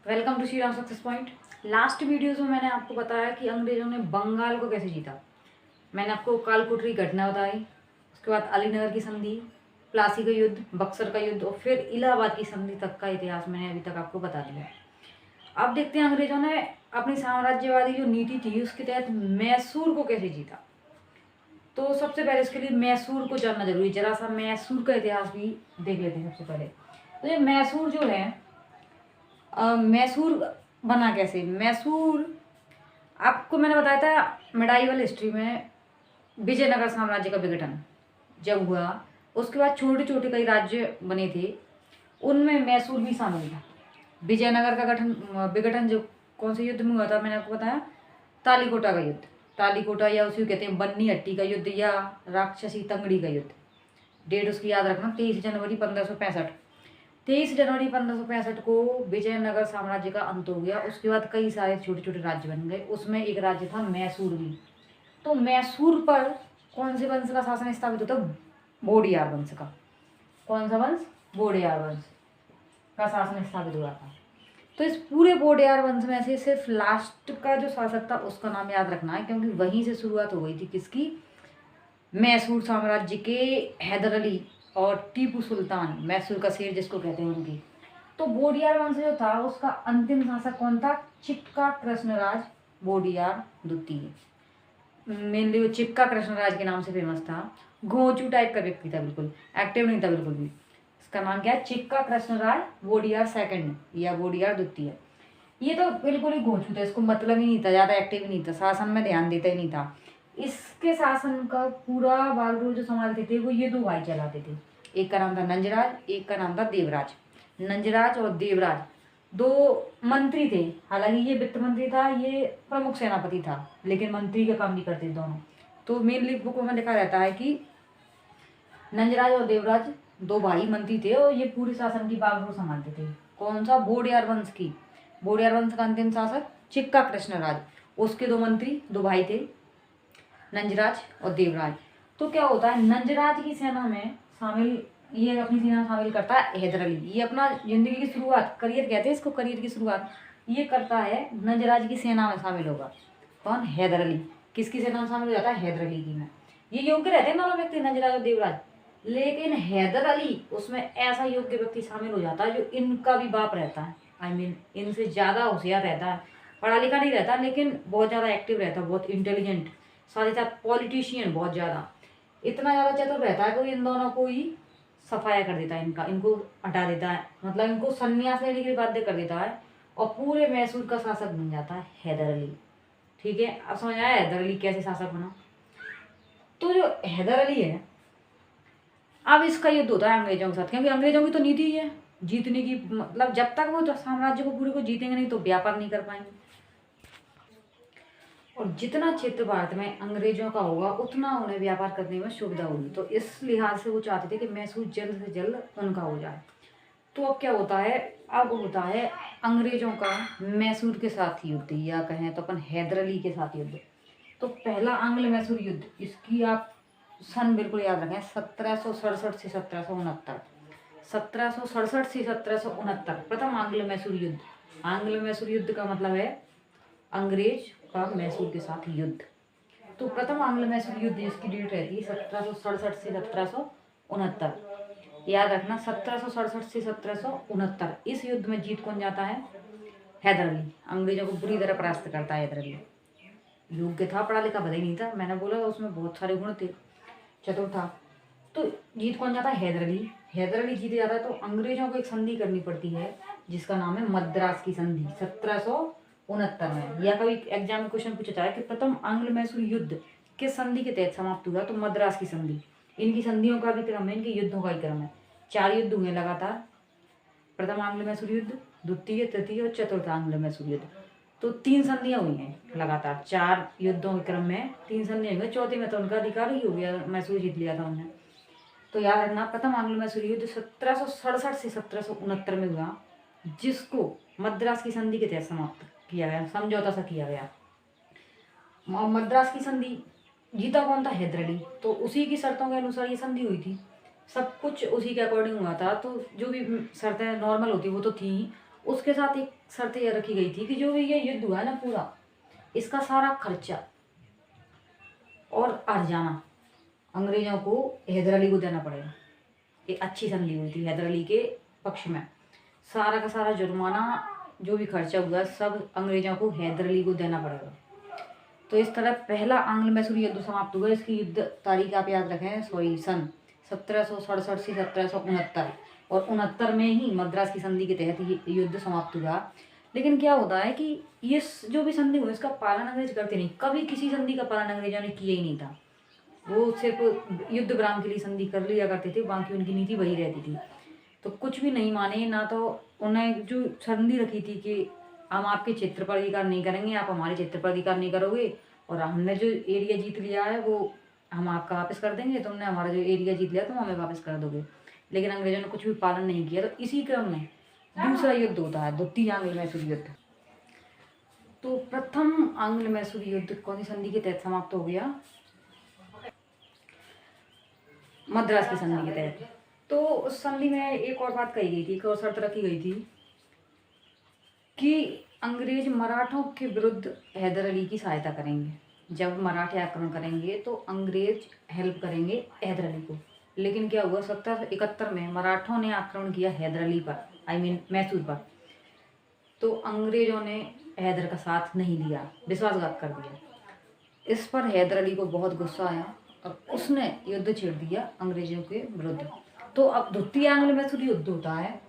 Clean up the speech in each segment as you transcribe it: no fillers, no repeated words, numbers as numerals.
Welcome to Shri Ram success point. Last videos में मैंने आपको बताया कि अंग्रेज़ों ने बंगाल को कैसे जीता। मैंने आपको कालकोटरी घटना बताई, उसके बाद अलीनगर की संधि, प्लासी का युद्ध, बक्सर का युद्ध और फिर इलाहाबाद की संधि तक का इतिहास मैंने अभी तक आपको बता दिया। अब देखते हैं अंग्रेज़ों ने अपनी साम्राज्यवादी जो नीति थी उसके तहत मैसूर को कैसे जीता। तो सबसे पहले इसके लिए मैसूर को जानना जरूरी, जरा सा मैसूर का इतिहास भी देख लेते हैं सबसे पहले। तो ये मैसूर जो है, मैसूर बना कैसे। मैसूर आपको मैंने बताया था मेडाइवल हिस्ट्री में विजयनगर साम्राज्य का विघटन जब हुआ, उसके बाद छोटे छोटे कई राज्य बने थे, उनमें मैसूर भी शामिल था। विजयनगर का गठन विघटन जो कौन से युद्ध में हुआ था मैंने आपको बताया, तालीकोटा का युद्ध। तालीकोटा या उसी को कहते हैं बन्नी हट्टी का युद्ध या राक्षसी तंगड़ी का युद्ध। डेट उसकी याद रखना, 23 जनवरी 1565। 23 जनवरी 1565 को विजयनगर साम्राज्य का अंत हो गया। उसके बाद कई सारे छोटे छोटे राज्य बन गए, उसमें एक राज्य था मैसूर भी। तो मैसूर पर कौन से वंश का शासन स्थापित होता? वोडियार वंश का। कौन सा वंश? वोडियार वंश का शासन स्थापित हुआ था। तो इस पूरे वोडियार वंश में से सिर्फ लास्ट का जो शासक था उसका नाम याद रखना है, क्योंकि वहीं से शुरुआत हो गई थी किसकी? मैसूर साम्राज्य के हैदर अली और टीपू सुल्तान, मैसूर का शेर जिसको कहते हैं, उनकी। तो वोडियार वंश जो था उसका अंतिम शासक कौन था? चिक्का कृष्णराज वोडियार द्वितीय। मेनली वो चिक्का कृष्णराज के नाम से फेमस था। घोंचू टाइप का व्यक्ति था, बिल्कुल एक्टिव नहीं था बिल्कुल भी। इसका नाम क्या है? चिक्का कृष्णराज वोडियार सेकंड या वोडियार द्वितीय। ये तो बिल्कुल ही घोंचू था, इसको मतलब ही नहीं था, ज़्यादा एक्टिव ही नहीं था, शासन में ध्यान देता ही नहीं था। इसके शासन का पूरा बागडोर जो संभालते थे वो ये दो भाई चलाते थे। एक का नाम था नंजराज, एक का नाम था देवराज। नंजराज और देवराज दो मंत्री थे। हालांकि ये वित्त मंत्री था, ये प्रमुख सेनापति था, लेकिन मंत्री का काम भी करते थे दोनों। तो मेनली बुक में लिखा रहता है कि नंजराज और देवराज दो भाई मंत्री थे और ये पूरे शासन की बागडोर संभालते थे। कौन सा? वोडियार वंश की। वोडियार वंश का अंतिम शासक चिक्का कृष्णराज, उसके दो मंत्री, दो भाई थे, नंजराज और देवराज। तो क्या होता है, नंजराज की सेना में शामिल, ये अपनी सेना में शामिल करता है हैदर अली। ये अपना जिंदगी की शुरुआत, करियर कहते हैं इसको, करियर की शुरुआत ये करता है नंजराज की सेना में शामिल होगा। कौन? हैदर अली। किसकी सेना में शामिल हो जाता है? हैदर अली की में। ये योग्य रहते हैं दोनों व्यक्ति, नंजराज और देवराज, लेकिन हैदर अली उसमें ऐसा योग्य व्यक्ति शामिल हो जाता है जो इनका भी बाप रहता है। इनसे ज़्यादा होशियार रहता है, पढ़ा लिखा नहीं रहता लेकिन बहुत ज़्यादा एक्टिव रहता है, बहुत इंटेलिजेंट, साथ ही साथ पॉलिटिशियन, बहुत ज़्यादा, इतना ज़्यादा चतुर रहता है कि इन दोनों को ही सफाया कर देता है, इनको हटा देता है, मतलब इनको संन्यास लेने के लिए बाध्य कर देता है और पूरे मैसूर का शासक बन जाता है हैदर अली। ठीक है, अब समझ आया हैदर अली कैसे शासक बना। तो जो हैदर अली है, अब इसका युद्ध होता है अंग्रेजों के साथ, क्योंकि अंग्रेजों की तो नीति ही है जीतने की, मतलब जब तक वो साम्राज्य को पूरे को जीतेंगे नहीं तो व्यापार नहीं कर पाएंगे। और जितना क्षेत्र भारत में अंग्रेजों का होगा उतना उन्हें व्यापार करने में सुविधा होगी। तो इस लिहाज से वो चाहते थे कि मैसूर जल्द से जल्द उनका हो जाए। तो अब क्या होता है? अब होता है अंग्रेजों का मैसूर के साथ युद्ध, या कहें तो अपन हैदर अली के साथ युद्ध। तो पहला आंग्ल मैसूर युद्ध, इसकी आप सन बिल्कुल याद रखें, 1767 से 1769। 1767 से 1769 प्रथम आंग्ल मैसूर युद्ध। आंग्ल मैसूर युद्ध का मतलब है अंग्रेज का मैसूर के साथ युद्ध। तो प्रथम आंग्ल मैसूर युद्ध इसकी डेट रहती है 1767 से 1769। याद रखना, 1767 से 1769। इस युद्ध में जीत कौन जाता है? हैदर अली। अंग्रेजों को बुरी तरह परास्त करता है हैदर अली। योग्य था, पढ़ा लिखा भले ही नहीं था, मैंने बोला उसमें बहुत सारे गुण थे, चतुर था। तो जीत कौन जाता है? हैदर अली। हैदर अली जीत जाता है तो अंग्रेजों को एक संधि करनी पड़ती है जिसका नाम है मद्रास की संधि, 1769 में। या कभी एग्जाम में क्वेश्चन पूछा जाए कि प्रथम आंग्ल मैसूर युद्ध किस संधि के तहत समाप्त हुआ, तो मद्रास की संधि। इनकी संधियों का भी क्रम है, इनके युद्धों का ही क्रम है। 4 युद्ध हुए लगातार, प्रथम आंग्ल मैसूर युद्ध, द्वितीय, तृतीय और चतुर्थ आंग्ल मैसूर युद्ध। तो 3 संधियां हुई हैं लगातार, 4 युद्धों के क्रम में 3 संधियां हुई। चौथे में तो उनका अधिकार ही हो गया, मैसूर जीत लिया था उन्हें। तो याद रखना, प्रथम आंग्ल मैसूर युद्ध 1767 से 1769 में हुआ, जिसको मद्रास की संधि के तहत समाप्त किया गया, समझौता सा किया गया। मद्रास की संधि जीता कौन था? हैदर अली। तो उसी की शर्तों के अनुसार ये संधि हुई थी, सब कुछ उसी के अकॉर्डिंग हुआ था। तो जो भी शर्तें नॉर्मल होती वो तो थी, उसके साथ एक शर्त यह रखी गई थी कि जो भी ये युद्ध हुआ है ना पूरा, इसका सारा खर्चा और हर्जाना अंग्रेजों को हैदर अली को देना पड़ेगा। एक अच्छी संधि हुई थी हैदर अली के पक्ष में। सारा का सारा जुर्माना जो भी खर्चा हुआ सब अंग्रेजों को हैदर अली को देना पड़ेगा। तो इस तरह पहला आंग्ल मैसूर युद्ध समाप्त हुआ। इसकी युद्ध तारीख आप याद रखें, सन 1767 से 1769, और 69 में ही मद्रास की संधि के तहत ये युद्ध समाप्त हुआ। लेकिन क्या होता है कि ये जो भी संधि हुई इसका पालन अंग्रेज करते नहीं, कभी किसी संधि का पालन अंग्रेजों ने किया ही नहीं था। वो सिर्फ युद्ध विराम के लिए संधि कर लिया करते थे, बाकी उनकी नीति वही रहती थी। तो कुछ भी नहीं माने ना, तो उन्हें जो संधि रखी थी कि हम आपके क्षेत्र पर अधिकार नहीं करेंगे, आप हमारे क्षेत्र पर अधिकार नहीं करोगे, और हमने जो एरिया जीत लिया है वो हम आपका वापस कर देंगे, तुमने हमारा जो एरिया जीत लिया तुम हमें वापस कर दोगे। लेकिन अंग्रेजों ने कुछ भी पालन नहीं किया। तो इसी क्रम में दूसरा युद्ध होता है, द्वितीय आंग्ल मैसूर युद्ध। तो प्रथम आंग्ल मैसूर युद्ध कौन सी संधि के तहत समाप्त हो गया? मद्रास की संधि के तहत। तो उस संधि में एक और बात कही गई थी, एक और शर्त रखी गई थी कि अंग्रेज मराठों के विरुद्ध हैदर अली की सहायता करेंगे। जब मराठे आक्रमण करेंगे तो अंग्रेज हेल्प करेंगे हैदर अली को। लेकिन क्या हुआ, 1771 में मराठों ने आक्रमण किया हैदर अली पर, मैसूर पर। तो अंग्रेजों ने हैदर का साथ नहीं दिया, विश्वासघात कर दिया। इस पर हैदर अली को बहुत गुस्सा आया और उसने युद्ध छेड़ दिया अंग्रेजों के विरुद्ध। तो अब द्वितीय आंग्ल मैसूर युद्ध होता है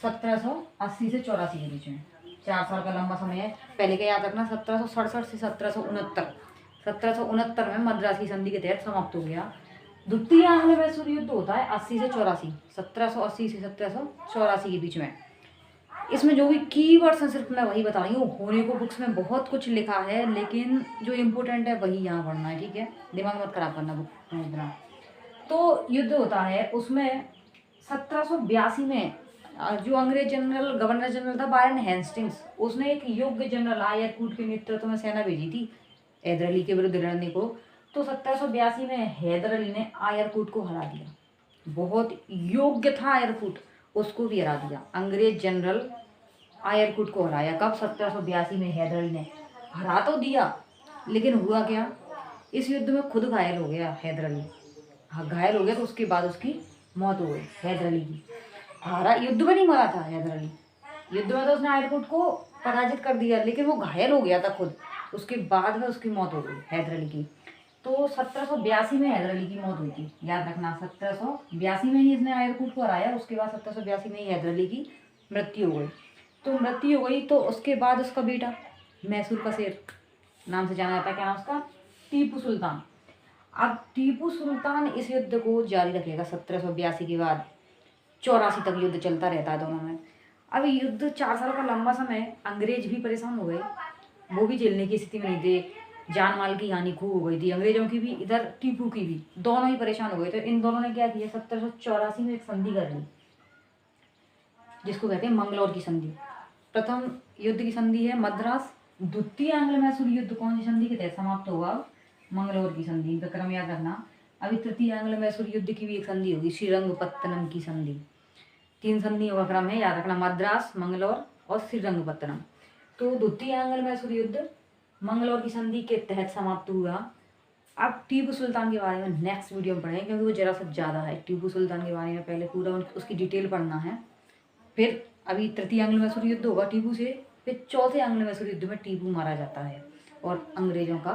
1780 से 84 के बीच में। 4 साल का लंबा समय है। पहले का याद रखना, 1767 से 1769। 1769 में मद्रास की संधि के तहत समाप्त हो गया। द्वितीय आंग्ल मैसूर युद्ध होता है 80 से 84, 1780 से 1784 के बीच में। इसमें जो भी कीवर्ड्स हैं सिर्फ मैं वही बता रही हूँ। होने को बुक्स में बहुत कुछ लिखा है, लेकिन जो इम्पोर्टेंट है वही यहाँ पढ़ना है, ठीक है? दिमाग मत खराब करना बुक में इतना। तो युद्ध होता है उसमें 1782 में जो अंग्रेज गवर्नर जनरल था वारेन हेस्टिंग्स, उसने एक योग्य जनरल आयर कूट के नेतृत्व में सेना भेजी थी हैदर अली के विरुद्ध लड़ने को। तो 1782 में हैदर अली ने आयर कूट को हरा दिया। बहुत योग्य था आयर कूट, उसको भी हरा दिया। अंग्रेज जनरल आयर कूट को हराया। कब? 1782 में हैदर अली ने। हरा तो दिया, लेकिन हुआ क्या, इस युद्ध में खुद घायल हो गया हैदर अली। हाँ, घायल हो गया तो उसके बाद उसकी मौत हो गई हैदर अली की। हारा, युद्ध में नहीं मरा था हैदर अली। युद्ध में तो उसने आयरकुट को पराजित कर दिया, लेकिन वो घायल हो गया था खुद। उसके बाद में उसकी मौत हो गई हैदर अली की। तो 1782 में हैदर अली की मौत हुई थी, याद रखना। 1782 में ही इसने आयरकुट को हराया। उसके बाद 1782 में ही हैदर अली की मृत्यु हो गई। तो मृत्यु हो गई तो उसके बाद उसका बेटा मैसूर का शेर नाम से जाना जाता है, क्या नाम उसका? टीपू सुल्तान। अब टीपू सुल्तान इस युद्ध को जारी रखेगा 1782 के बाद। 84 तक युद्ध चलता रहता है दोनों में। अब युद्ध 4 साल का लंबा समय, अंग्रेज भी परेशान हो गए, वो भी झेलने की स्थिति में नहीं थे। जान माल की हानि खूब हो गई थी, अंग्रेजों की भी, इधर टीपू की भी, दोनों ही परेशान हो गए। तो इन दोनों ने क्या किया, 1784 में एक संधि कर ली, जिसको कहते हैं मंगलौर की संधि। प्रथम युद्ध की संधि है मद्रास। द्वितीय आंग्ल मैसूर युद्ध कौन सी संधि के तहत समाप्त होगा? मंगलौर की संधि। इनका क्रम याद रखना। अभी तृतीय आंग्ल मैसूर युद्ध की भी एक संधि होगी, श्रीरंगपत्तनम की संधि। 3 संधियों का क्रम है, याद रखना, मद्रास, मंगलौर और श्रीरंगपत्तनम। तो द्वितीय आंग्ल मैसूर युद्ध मंगलौर की संधि के तहत समाप्त हुआ। अब टीपू सुल्तान के बारे में नेक्स्ट वीडियो में पढ़ेंगे, क्योंकि वो जरा सा ज़्यादा है। टीपू सुल्तान के बारे में पहले पूरा उसकी डिटेल पढ़ना है। फिर अभी तृतीय आंग्ल मैसूर युद्ध होगा टीपू से। फिर चौथे आंग्ल मैसूर युद्ध में टीपू मारा जाता है और अंग्रेजों का